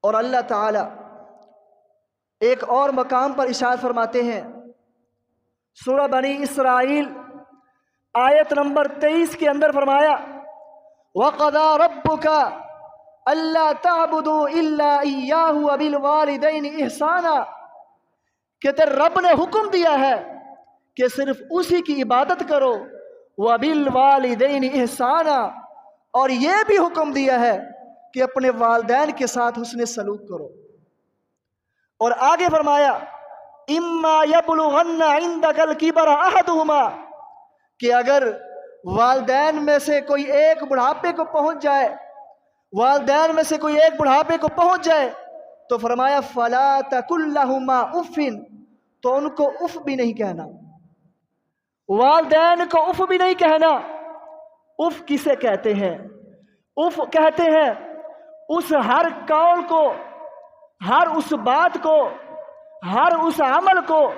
اور اللہ تعالی ایک اور مقام پر ارشاد فرماتے ہیں، سورہ بنی اسرائیل آیت نمبر 23 کے اندر فرمایا، وَقَضَىٰ رَبُّكَ أَلَّا تَعْبُدُوا إِلَّا إِيَّاهُ وَبِالْوَالِدَيْنِ إِحْسَانًا، کہ تیرے رب نے حکم دیا ہے کہ صرف اسی کی عبادت کرو، وَبِالْوَالِدَيْنِ إِحْسَانًا، اور یہ بھی حکم دیا ہے کہ اپنے والدین کے ساتھ حسن سلوک کرو۔ اور آگے فرمایا، اِمَّا يَبْلُغَنَّ عِندَكَ الْكِبَرَ أَحَدُهُمَا، کہ اگر والدین میں سے کوئی ایک بڑھاپے کو پہنچ جائے، والدین میں سے کوئی ایک بڑھاپے کو پہنچ جائے تو فرمایا فَلَا تَقُل لَّهُمَا اُفٍّ، تو ان کو اف بھی نہیں کہنا، والدین کو اف بھی نہیں کہنا۔ اف کسے کہتے ہیں؟ اف کہتے ہیں اس ہر قول کو، ہر اس بات کو، ہر اس عمل کو،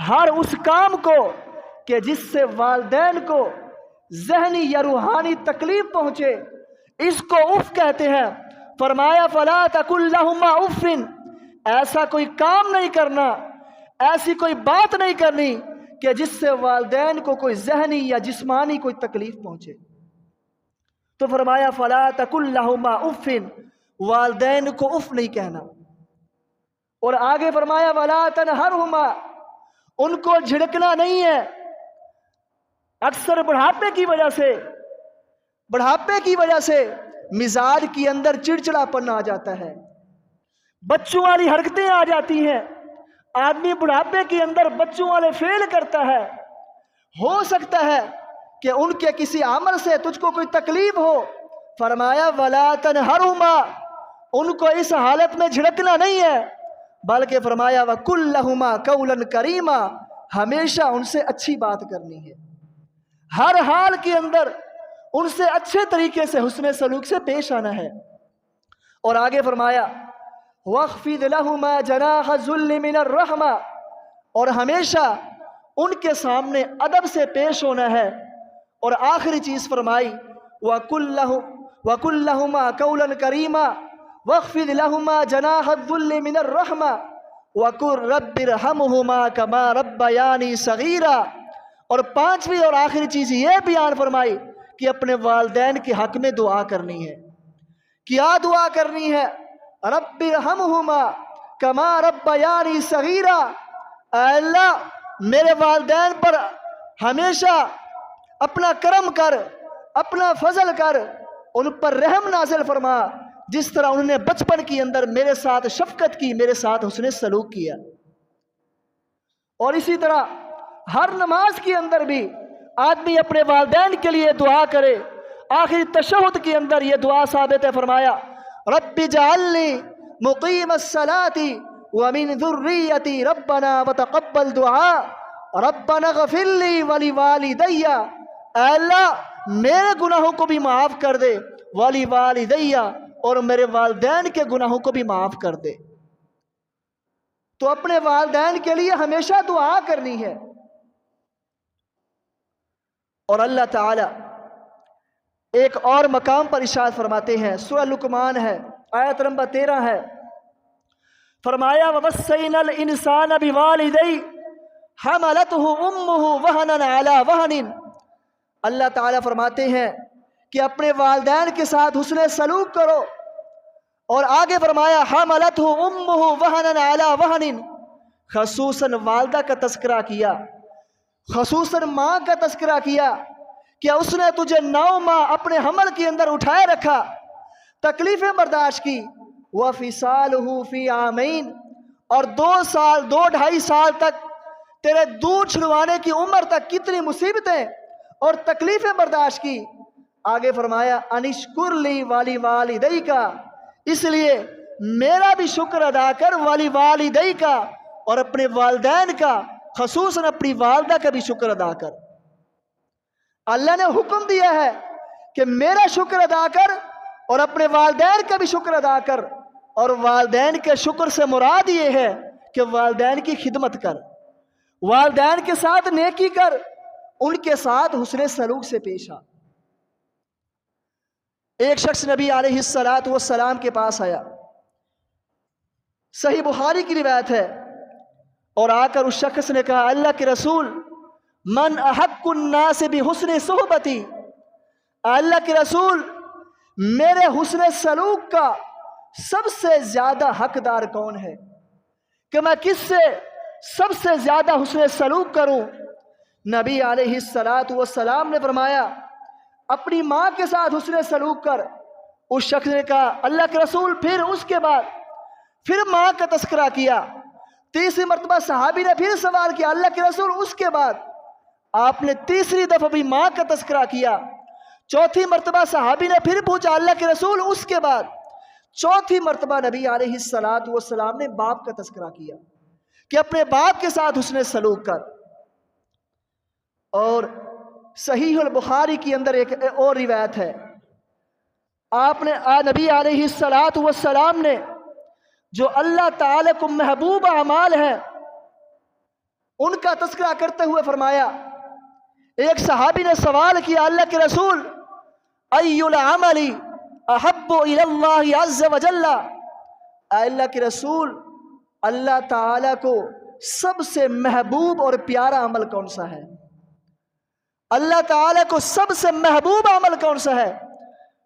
ہر اس کام کو کہ جس سے والدین کو ذہنی یا روحانی تکلیف پہنچے، اس کو اف کہتے ہیں۔ فرمایا فَلَا تَقُل لَّهُمَا اُفٍّ، ایسا کوئی کام نہیں کرنا، ایسی کوئی بات نہیں کرنی کہ جس سے والدین کو کوئی ذہنی یا جسمانی کوئی تکلیف پہنچے۔ تو فرمایا فَلَا تَقُل لَّهُمَا اُفٍّ، والدین کو اف نہیں کہنا۔ اور آگے فرمایا وَلَا تَنْهَرْهُمَا، ان کو جھڑکنا نہیں ہے۔ اکثر بڑھاپے کی وجہ سے مزاج کی اندر چڑچڑاپن آ جاتا ہے، بچوں والی حرکتیں آ جاتی ہیں، آدمی بڑھاپے کے اندر بچوں والے فیل کرتا ہے۔ ہو سکتا ہے کہ ان کے کسی عمل سے تجھ کو کوئی تکلیف ہو، فرمایا وَلَا تَنْهَرْهُمَا، ان کو اس حالت میں جھڑکنا نہیں ہے، بلکہ فرمایا وَقُل لَّهُمَا قَوْلًا كَرِيمًا، ہمیشہ ان سے اچھی بات کرنی ہے، ہر حال کے اندر ان سے اچھے طریقے سے حسن سلوک سے پیش آنا ہے۔ اور آگے فرمایا وَاخْفِضْ لَهُمَا جَنَاحَ الذُّلِّ مِنَ الرَّحْمَةِ، اور ہمیشہ ان کے سامنے ادب سے پیش ہونا ہے۔ اور آخری چیز فرمائی وَقُل لَّهُمَا قَوْلًا كَرِيمًا وَاخْفِضْ لَهُمَا جَنَاحَ الذُّلِّ مِنَ الرَّحْمَةِ وَقُل رَّبِّ ارْحَمْهُمَا كَمَا رَبَّيَانِي صَغِيرًا۔ اور پانچویں اور آخری چیز یہ بیان فرمائی کہ اپنے والدین کے حق میں دعا کرنی ہے۔ کیا دعا کرنی ہے؟ رب ارحمہما کما ربیانی صغیرا، اے اللہ میرے والدین پر ہمیشہ اپنا کرم کر، اپنا فضل کر، ان پر رحم نازل فرما، جس طرح انہوں نے بچپن کے اندر میرے ساتھ شفقت کی، میرے ساتھ حسن سلوک کیا۔ اور اسی طرح ہر نماز کے اندر بھی آدمی اپنے والدین کے لیے دعا کرے۔ آخری تشہد کے اندر یہ دعا ثابت ہے، فرمایا رب اجعلنی مقیم الصلاۃ ومن ذریتی ربنا وتقبل دعاء ربنا اغفر لی ولوالدی، اے اللہ میرے گناہوں کو بھی معاف کر دے، ولوالدی، اور میرے والدین کے گناہوں کو بھی معاف کر دے۔ تو اپنے والدین کے لیے ہمیشہ دعا کرنی ہے۔ اور اللہ تعالی ایک اور مقام پر ارشاد فرماتے ہیں، سورہ لقمان ہے، آیت نمبر 13 ہے، فرمایا وَوَصَّيْنَا الْإِنسَانَ بِوَالِدَيْهِ حَمَلَتْهُ أُمُّهُ وَهْنًا عَلَى وَهْنٍ، اللہ تعالیٰ فرماتے ہیں کہ اپنے والدین کے ساتھ حسن سلوک کرو۔ اور آگے فرمایا حَمَلَتْهُ أُمُّهُ وَهْنًا عَلَى وَهْنٍ، خصوصاً والدہ کا تذکرہ کیا، خصوصاً ماں کا تذکرہ کیا کہ اس نے تجھے 9 ماہ اپنے حمل کے اندر اٹھائے رکھا، تکلیفیں برداشت کی، وَفِصَالُهُ فِي عَامَيْنِ، اور 2 سال 2.5 سال تک تیرے دودھ چھڑوانے کی عمر تک کتنی مصیبتیں اور تکلیفیں برداشت کی۔ آگے فرمایا انشکر لی والی والدی کا، اس لیے میرا بھی شکر ادا کر، والی والدی کا، اور اپنے والدین کا، خصوصاً اپنی والدہ کا بھی شکر ادا کر۔ اللہ نے حکم دیا ہے کہ میرا شکر ادا کر اور اپنے والدین کا بھی شکر ادا کر، اور والدین کے شکر سے مراد یہ ہے کہ والدین کی خدمت کر، والدین کے ساتھ نیکی کر، ان کے ساتھ حسن سلوک سے پیش آ۔ ایک شخص نبی علیہ الصلوۃ والسلام کے پاس آیا، صحیح بخاری کی روایت ہے، اور آ کر اس شخص نے کہا اللہ کے رسول من احق الناس بحسن صحبتی، اللہ کے رسول میرے حسن سلوک کا سب سے زیادہ حقدار کون ہے، کہ میں کس سے سب سے زیادہ حسن سلوک کروں؟ نبی علیہ السلام نے فرمایا اپنی ماں کے ساتھ حسن سلوک کر۔ اس شخص نے کہا اللہ کے رسول پھر اس کے بعد؟ پھر ماں کا تذکرہ کیا۔ تیسری مرتبہ صحابی نے پھر سوال کیا اللہ کے رسول اس کے بعد؟ آپ نے تیسری دفعہ بھی ماں کا تذکرہ کیا۔ چوتھی مرتبہ صحابی نے پھر پوچھا اللہ کے رسول اس کے بعد؟ چوتھی مرتبہ نبی علیہ السلام نے باپ کا تذکرہ کیا کہ اپنے باپ کے ساتھ حسن سلوک کر۔ اور صحیح البخاری کی اندر ایک اور روایت ہے، آپ نے نبی علیہ السلام نے جو اللہ تعالی کو محبوب اعمال ہیں ان کا تذکرہ کرتے ہوئے فرمایا، ایک صحابی نے سوال کیا اللہ کے رسول ای العمل احب الی اللہ عز وجل، اللہ کے رسول اللہ تعالی کو سب سے محبوب اور پیارا عمل کون سا ہے؟ اللہ تعالی کو سب سے محبوب عمل کون سا ہے؟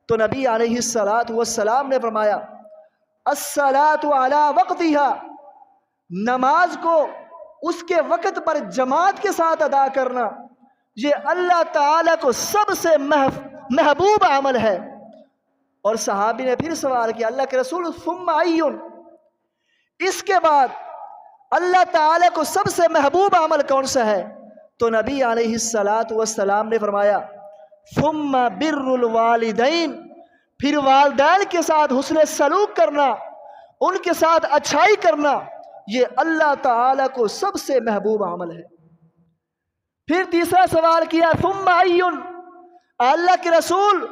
تو نبی علیہ السلام نے فرمایا الصلاۃ علی وقتہا، نماز کو اس کے وقت پر جماعت کے ساتھ ادا کرنا یہ اللہ تعالی کو سب سے محبوب عمل ہے۔ اور صحابی نے پھر سوال کیا اللہ کے رسول ثم ایون، اس کے بعد اللہ تعالی کو سب سے محبوب عمل کون سا ہے؟ تو نبی علیہ السلام نے فرمایا ثم بر الوالدین، پھر والدین کے ساتھ حسن سلوک کرنا، ان کے ساتھ اچھائی کرنا یہ اللہ تعالی کو سب سے محبوب عمل ہے۔ پھر تیسرا سوال کیا ثم ایون، اللہ کے رسول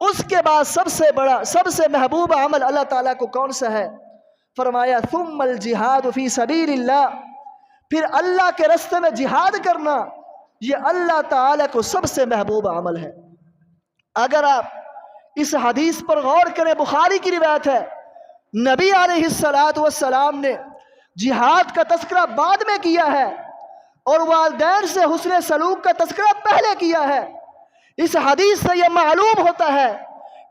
اس کے بعد سب سے بڑا سب سے محبوب عمل اللہ تعالیٰ کو کون سا ہے؟ فرمایا ثم الجہاد فی سبیل اللہ، پھر اللہ کے راستے میں جہاد کرنا یہ اللہ تعالیٰ کو سب سے محبوب عمل ہے۔ اگر آپ اس حدیث پر غور کریں، بخاری کی روایت ہے نبی علیہ السلام نے جہاد کا تذکرہ بعد میں کیا ہے اور والدین سے حسن سلوک کا تذکرہ پہلے کیا ہے۔ اس حدیث سے یہ معلوم ہوتا ہے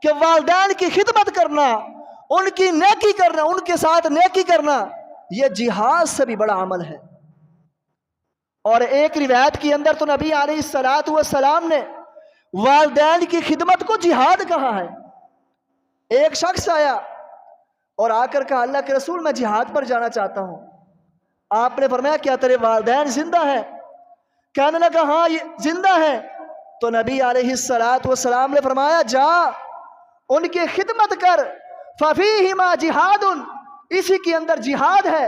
کہ والدین کی خدمت کرنا، ان کی نیکی کرنا، ان کے ساتھ نیکی کرنا یہ جہاد سے بھی بڑا عمل ہے۔ اور ایک روایت کے اندر تو نبی علیہ السلام نے والدین کی خدمت کو جہاد کہا ہے۔ ایک شخص آیا اور آ کر کہا اللہ کے رسول میں جہاد پر جانا چاہتا ہوں۔ آپ نے فرمایا کیا تیرے والدین زندہ ہیں؟ کہنے لگا ہاں یہ زندہ ہیں۔ تو نبی علیہ السلام نے فرمایا جا ان کی خدمت کر، ففیہما جہاد، اسی کے اندر جہاد ہے،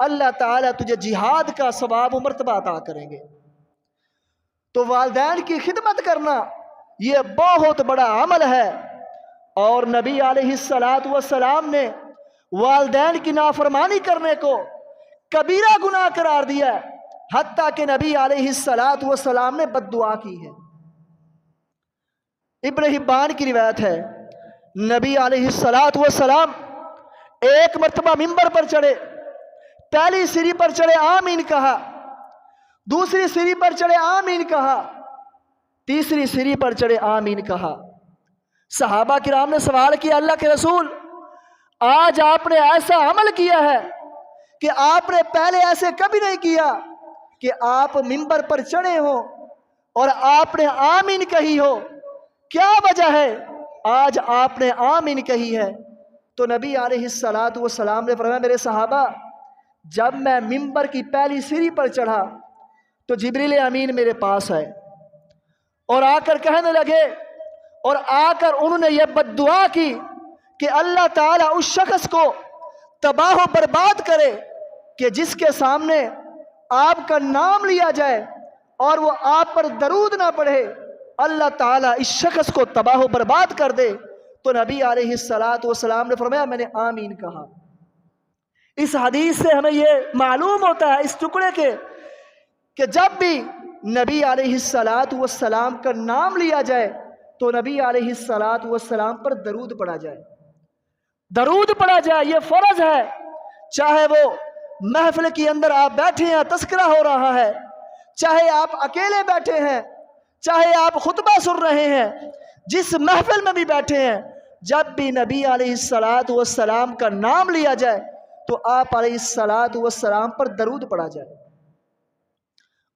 اللہ تعالیٰ تجھے جہاد کا ثواب و مرتبہ عطا کریں گے۔ تو والدین کی خدمت کرنا یہ بہت بڑا عمل ہے، اور نبی علیہ السلام نے والدین کی نافرمانی کرنے کو کبیرہ گناہ قرار دیا ہے، حتیٰ کہ نبی علیہ السلام نے بد دعا کی ہے۔ ابن حبان کی روایت ہے نبی علیہ السلام ایک مرتبہ ممبر پر چڑھے، پہلی سیڑھی پر چڑھے آمین کہا، دوسری سیڑھی پر چڑھے آمین کہا، تیسری سیڑھی پر چڑھے آمین کہا۔ صحابہ کرام نے سوال کیا اللہ کے رسول آج آپ نے ایسا عمل کیا ہے کہ آپ نے پہلے ایسے کبھی نہیں کیا کہ آپ ممبر پر چڑھے ہو اور آپ نے آمین کہی ہو، کیا وجہ ہے آج آپ نے آمین کہی ہے؟ تو نبی علیہ السلام نے فرمایا میرے صحابہ جب میں ممبر کی پہلی سیڑھی پر چڑھا تو جبریل امین میرے پاس آئے اور آ کر کہنے لگے، اور آ کر انہوں نے یہ بد دعا کی کہ اللہ تعالیٰ اس شخص کو تباہ و برباد کرے کہ جس کے سامنے آپ کا نام لیا جائے اور وہ آپ پر درود نہ پڑھے، اللہ تعالیٰ اس شخص کو تباہ و برباد کر دے۔ تو نبی علیہ السلام نے فرمایا میں نے آمین کہا۔ اس حدیث سے ہمیں یہ معلوم ہوتا ہے اس ٹکڑے کے کہ جب بھی نبی علیہ السلام کا نام لیا جائے تو نبی علیہ السلام پر درود پڑھا جائے، درود پڑھا جائے، یہ فرض ہے، چاہے وہ محفل کے اندر آپ بیٹھے ہیں تذکرہ ہو رہا ہے، چاہے آپ اکیلے بیٹھے ہیں، چاہے آپ خطبہ سن رہے ہیں، جس محفل میں بھی بیٹھے ہیں، جب بھی نبی علیہ الصلوۃ والسلام کا نام لیا جائے تو آپ علیہ الصلوۃ والسلام پر درود پڑھا جائے۔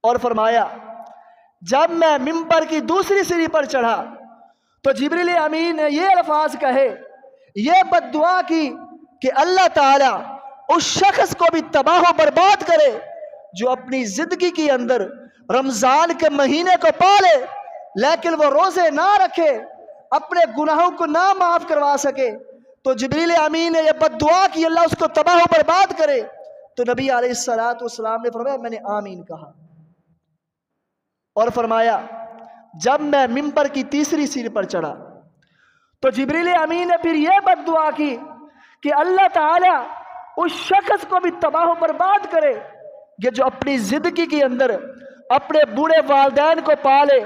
اور فرمایا جب میں منبر کی دوسری سیڑھی پر چڑھا تو جبریل امین نے یہ الفاظ کہے، یہ بد دعا کی کہ اللہ تعالیٰ اس شخص کو بھی تباہ و برباد کرے جو اپنی زندگی کے اندر رمضان کے مہینے کو پالے لیکن وہ روزے نہ رکھے، اپنے گناہوں کو نہ معاف کروا سکے۔ تو جبریل امین نے یہ بد دعا کی اللہ اس کو تباہ و برباد کرے۔ تو نبی علیہ الصلوۃ والسلام نے فرمایا میں نے آمین کہا۔ اور فرمایا جب میں منبر کی تیسری سیڑھی پر چڑھا تو جبریل امین نے پھر یہ بد دعا کی کہ اللہ تعالیٰ اس شخص کو بھی تباہ و برباد کرے کہ جو اپنی زندگی کے اندر اپنے بوڑھے والدین کو پالے،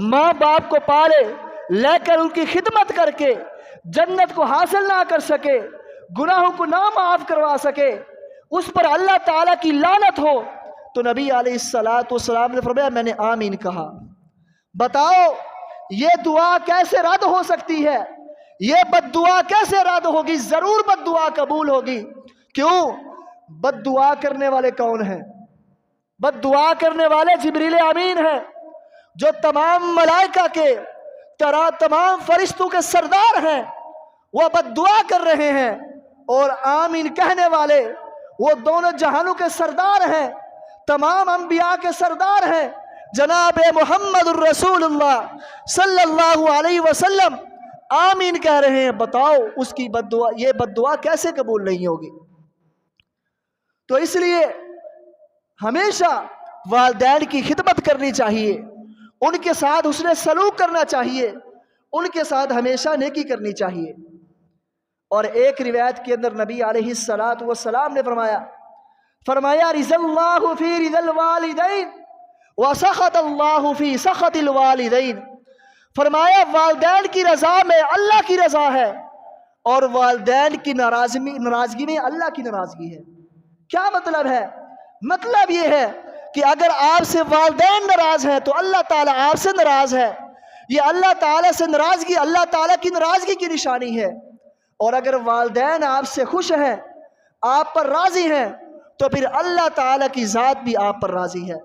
ماں باپ کو پالے لیکن ان کی خدمت کر کے جنت کو حاصل نہ کر سکے، گناہوں کو نہ معاف کروا سکے، اس پر اللہ تعالیٰ کی لعنت ہو۔ تو نبی علیہ الصلوۃ والسلام نے فرمایا میں نے آمین کہا۔ بتاؤ یہ دعا کیسے رد ہو سکتی ہے؟ یہ بد دعا کیسے رد ہوگی؟ ضرور بد دعا قبول ہوگی۔ کیوں؟ بد دعا کرنے والے کون ہیں؟ بد دعا کرنے والے جبریل امین ہیں جو تمام ملائکہ کے تمام فرشتوں کے سردار ہیں، وہ بد دعا کر رہے ہیں، اور آمین کہنے والے وہ دونوں جہانوں کے سردار ہیں، تمام انبیاء کے سردار ہیں، جناب محمد الرسول اللہ صلی اللہ علیہ وسلم آمین کہہ رہے ہیں۔ بتاؤ اس کی بد دعا، یہ بد دعا کیسے قبول نہیں ہوگی؟ تو اس لیے ہمیشہ والدین کی خدمت کرنی چاہیے، ان کے ساتھ حسن سلوک کرنا چاہیے، ان کے ساتھ ہمیشہ نیکی کرنی چاہیے۔ اور ایک روایت کے اندر نبی علیہ الصلوۃ والسلام نے فرمایا رضا اللہ فی رضا الوالدین وسخط اللہ فی سخط الوالدین، فرمایا والدین کی رضا میں اللہ کی رضا ہے اور والدین کی ناراضگی میں اللہ کی ناراضگی ہے۔ کیا مطلب ہے؟ مطلب یہ ہے کہ اگر آپ سے والدین ناراض ہیں تو اللہ تعالیٰ آپ سے ناراض ہے، یہ اللہ تعالیٰ سے ناراضگی اللہ تعالیٰ کی ناراضگی کی نشانی ہے۔ اور اگر والدین آپ سے خوش ہیں، آپ پر راضی ہیں، تو پھر اللہ تعالیٰ کی ذات بھی آپ پر راضی ہے۔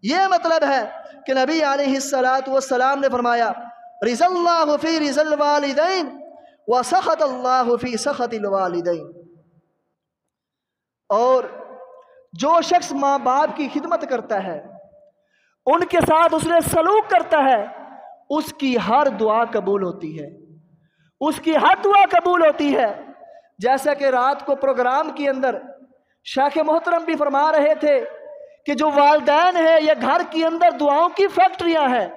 یہ مطلب ہے کہ نبی علیہ الصلوۃ والسلام نے فرمایا رضا اللہ فی رضا الوالدین وسخط اللہ فی سخط الوالدین۔ اور جو شخص ماں باپ کی خدمت کرتا ہے، ان کے ساتھ اس نے سلوک کرتا ہے، اس کی ہر دعا قبول ہوتی ہے، اس کی ہر دعا قبول ہوتی ہے۔ جیسا کہ رات کو پروگرام کے اندر شیخ محترم بھی فرما رہے تھے کہ جو والدین ہیں یہ گھر کے اندر دعاؤں کی فیکٹریاں ہیں۔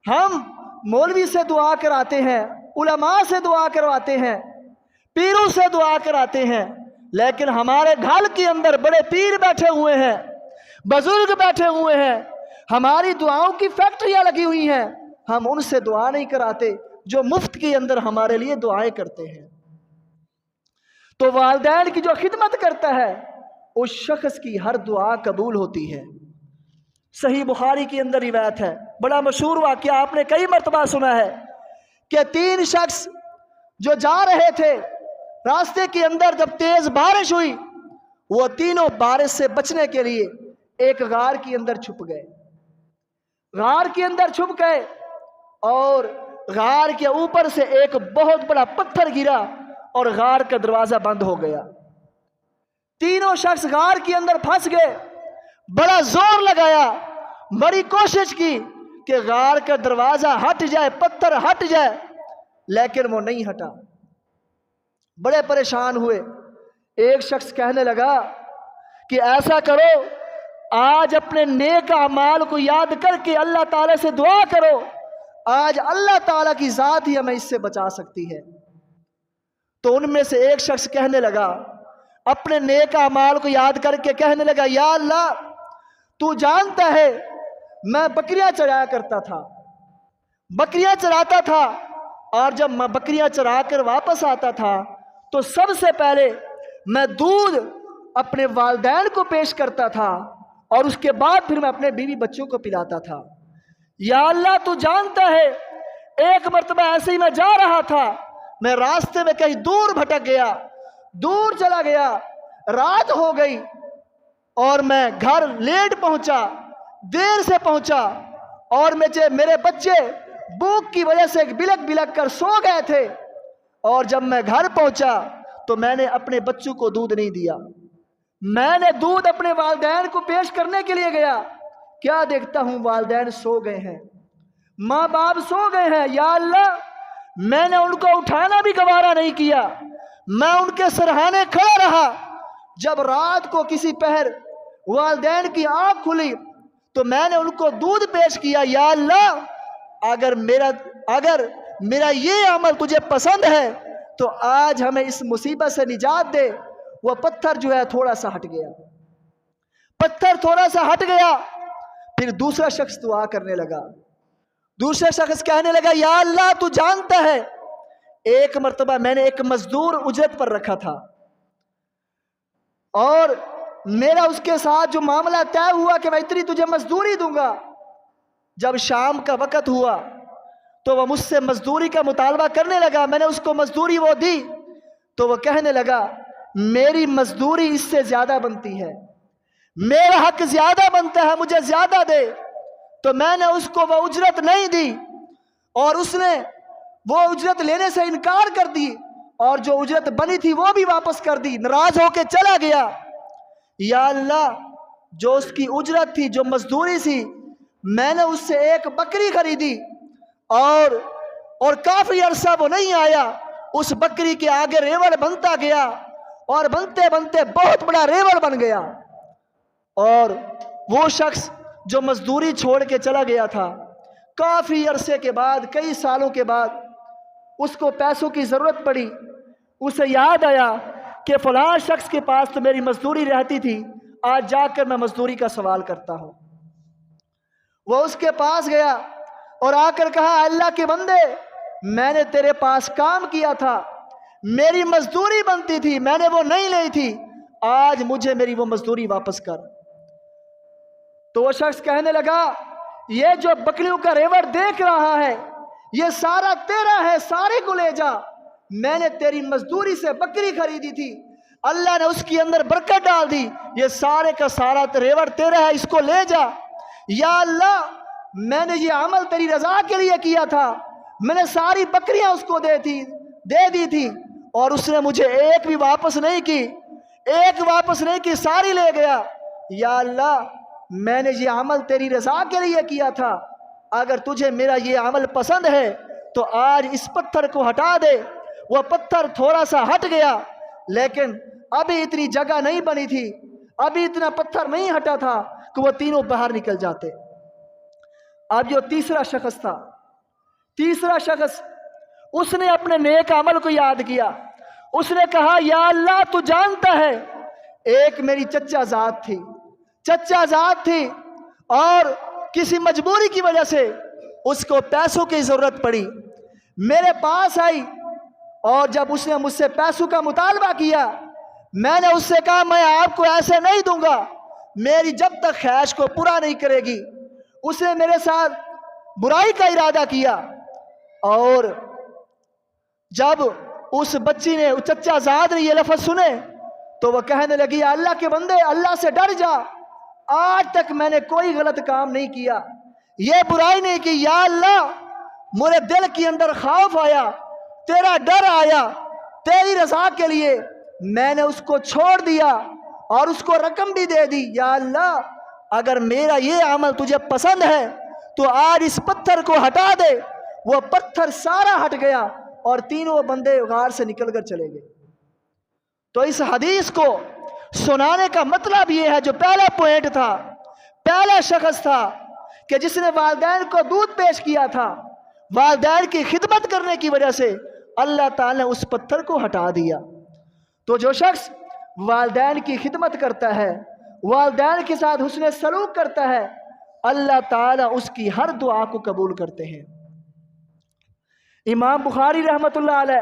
ہم مولوی سے دعا کراتے ہیں، علماء سے دعا کرواتے ہیں، پیروں سے دعا کراتے ہیں، لیکن ہمارے گھر کے اندر بڑے پیر بیٹھے ہوئے ہیں، بزرگ بیٹھے ہوئے ہیں، ہماری دعاؤں کی فیکٹریاں لگی ہوئی ہیں، ہم ان سے دعا نہیں کراتے جو مفت کے اندر ہمارے لیے دعائیں کرتے ہیں۔ تو والدین کی جو خدمت کرتا ہے اس شخص کی ہر دعا قبول ہوتی ہے۔ صحیح بخاری کے اندر روایت ہے، بڑا مشہور واقعہ آپ نے کئی مرتبہ سنا ہے کہ 3 شخص جو جا رہے تھے، راستے کے اندر جب تیز بارش ہوئی، وہ تینوں بارش سے بچنے کے لیے ایک غار کے اندر چھپ گئے۔ غار کے اندر چھپ گئے اور غار کے اوپر سے ایک بہت بڑا پتھر گرا اور غار کا دروازہ بند ہو گیا۔ تینوں شخص غار کے اندر پھنس گئے، بڑا زور لگایا، بڑی کوشش کی کہ غار کا دروازہ ہٹ جائے، پتھر ہٹ جائے، لیکن وہ نہیں ہٹا۔ بڑے پریشان ہوئے۔ ایک شخص کہنے لگا کہ ایسا کرو، آج اپنے نیک اعمال کو یاد کر کے اللہ تعالیٰ سے دعا کرو، آج اللہ تعالیٰ کی ذات ہی ہمیں اس سے بچا سکتی ہے۔ تو ان میں سے ایک شخص کہنے لگا، اپنے نیک اعمال کو یاد کر کے کہنے لگا، یا اللہ تو جانتا ہے میں بکریاں چرایا کرتا تھا، بکریاں چراتا تھا، اور جب میں بکریاں چرا کر واپس آتا تھا تو سب سے پہلے میں دودھ اپنے والدین کو پیش کرتا تھا اور اس کے بعد پھر میں اپنے بیوی بچوں کو پلاتا تھا۔ یا اللہ تو جانتا ہے، ایک مرتبہ ایسے ہی میں جا رہا تھا، میں راستے میں کہیں دور بھٹک گیا، دور چلا گیا، رات ہو گئی اور میں گھر لیٹ پہنچا، دیر سے پہنچا، اور میرے بچے بھوک کی وجہ سے بلک بلک کر سو گئے تھے، اور جب میں گھر پہنچا تو میں نے اپنے بچوں کو دودھ نہیں دیا۔ میں نے دودھ اپنے والدین کو پیش کرنے کے لیے گیا، کیا دیکھتا ہوں والدین سو گئے ہیں، ماں باپ سو گئے ہیں۔ یا اللہ، میں نے ان کو اٹھانا بھی گوارا نہیں کیا، میں ان کے سرہانے کھڑا رہا۔ جب رات کو کسی پہر والدین کی آنکھ کھلی تو میں نے ان کو دودھ پیش کیا۔ یا اللہ، اگر میرا یہ عمل تجھے پسند ہے تو آج ہمیں اس مصیبت سے نجات دے۔ وہ پتھر جو ہے تھوڑا سا ہٹ گیا، پتھر تھوڑا سا ہٹ گیا۔ پھر دوسرا شخص دعا کرنے لگا، دوسرا شخص کہنے لگا، یا اللہ تو جانتا ہے، ایک مرتبہ میں نے ایک مزدور اجرت پر رکھا تھا اور میرا اس کے ساتھ جو معاملہ طے ہوا کہ میں اتنی تجھے مزدوری دوں گا۔ جب شام کا وقت ہوا تو وہ مجھ سے مزدوری کا مطالبہ کرنے لگا، میں نے اس کو مزدوری وہ دی تو وہ کہنے لگا، میری مزدوری اس سے زیادہ بنتی ہے، میرا حق زیادہ بنتا ہے، مجھے زیادہ دے۔ تو میں نے اس کو وہ اجرت نہیں دی اور اس نے وہ اجرت لینے سے انکار کر دی، اور جو اجرت بنی تھی وہ بھی واپس کر دی، ناراض ہو کے چلا گیا۔ یا اللہ، جو اس کی اجرت تھی، جو مزدوری تھی، میں نے اس سے ایک بکری خریدی اور کافی عرصہ وہ نہیں آیا، اس بکری کے آگے ریوڑ بنتا گیا اور بنتے بنتے بہت بڑا ریوڑ بن گیا، اور وہ شخص جو مزدوری چھوڑ کے چلا گیا تھا، کافی عرصے کے بعد، کئی سالوں کے بعد اس کو پیسوں کی ضرورت پڑی۔ اسے یاد آیا کہ فلاں شخص کے پاس تو میری مزدوری رہتی تھی، آج جا کر میں مزدوری کا سوال کرتا ہوں۔ وہ اس کے پاس گیا اور آ کر کہا، اللہ کے بندے، میں نے تیرے پاس کام کیا تھا، میری مزدوری بنتی تھی، میں نے وہ نہیں لی تھی، آج مجھے میری وہ مزدوری واپس کر۔ تو وہ شخص کہنے لگا، یہ جو بکریوں کا ریوڑ دیکھ رہا ہے یہ سارا تیرا ہے، سارے کو لے جا، میں نے تیری مزدوری سے بکری خریدی تھی، اللہ نے اس کے اندر برکت ڈال دی، یہ سارے کا سارا ریوڑ تیرا ہے، اس کو لے جا۔ یا اللہ، میں نے یہ عمل تیری رضا کے لیے کیا تھا، میں نے ساری بکریاں اس کو دے دی تھی اور اس نے مجھے ایک بھی واپس نہیں کی، ایک واپس نہیں کی، ساری لے گیا۔ یا اللہ، میں نے یہ عمل تیری رضا کے لیے کیا تھا، اگر تجھے میرا یہ عمل پسند ہے تو آج اس پتھر کو ہٹا دے۔ وہ پتھر تھوڑا سا ہٹ گیا، لیکن ابھی اتنی جگہ نہیں بنی تھی، ابھی اتنا پتھر نہیں ہٹا تھا کہ وہ تینوں باہر نکل جاتے۔ اب جو تیسرا شخص تھا، تیسرا شخص، اس نے اپنے نیک عمل کو یاد کیا، اس نے کہا، یا اللہ تو جانتا ہے، ایک میری چچا ذات تھی اور کسی مجبوری کی وجہ سے اس کو پیسوں کی ضرورت پڑی، میرے پاس آئی اور جب اس نے مجھ سے پیسوں کا مطالبہ کیا، میں نے اس سے کہا، میں آپ کو ایسے نہیں دوں گا، میری جب تک خواہش کو پورا نہیں کرے گی۔ اس نے میرے ساتھ برائی کا ارادہ کیا، اور جب اس بچی نے، چچا زاد نے یہ لفظ سنے تو وہ کہنے لگی، اللہ کے بندے، اللہ سے ڈر جا، آج تک میں نے کوئی غلط کام نہیں کیا، یہ برائی نہیں کی، یا اللہ میرے دل کے اندر خوف آیا، تیرا ڈر آیا، تیری رضا کے لیے میں نے اس کو چھوڑ دیا اور اس کو رقم بھی دے دی۔ یا اللہ، اگر میرا یہ عمل تجھے پسند ہے تو آج اس پتھر کو ہٹا دے۔ وہ پتھر سارا ہٹ گیا اور تینوں بندے غار سے نکل کر چلے گئے۔ تو اس حدیث کو سنانے کا مطلب یہ ہے، جو پہلا پوائنٹ تھا، پہلا شخص تھا کہ جس نے والدین کو دودھ پیش کیا تھا، والدین کی خدمت کرنے کی وجہ سے اللہ تعالیٰ نے اس پتھر کو ہٹا دیا۔ تو جو شخص والدین کی خدمت کرتا ہے، والدین کے ساتھ حسن سلوک کرتا ہے، اللہ تعالیٰ اس کی ہر دعا کو قبول کرتے ہیں۔ امام بخاری رحمۃ اللہ علیہ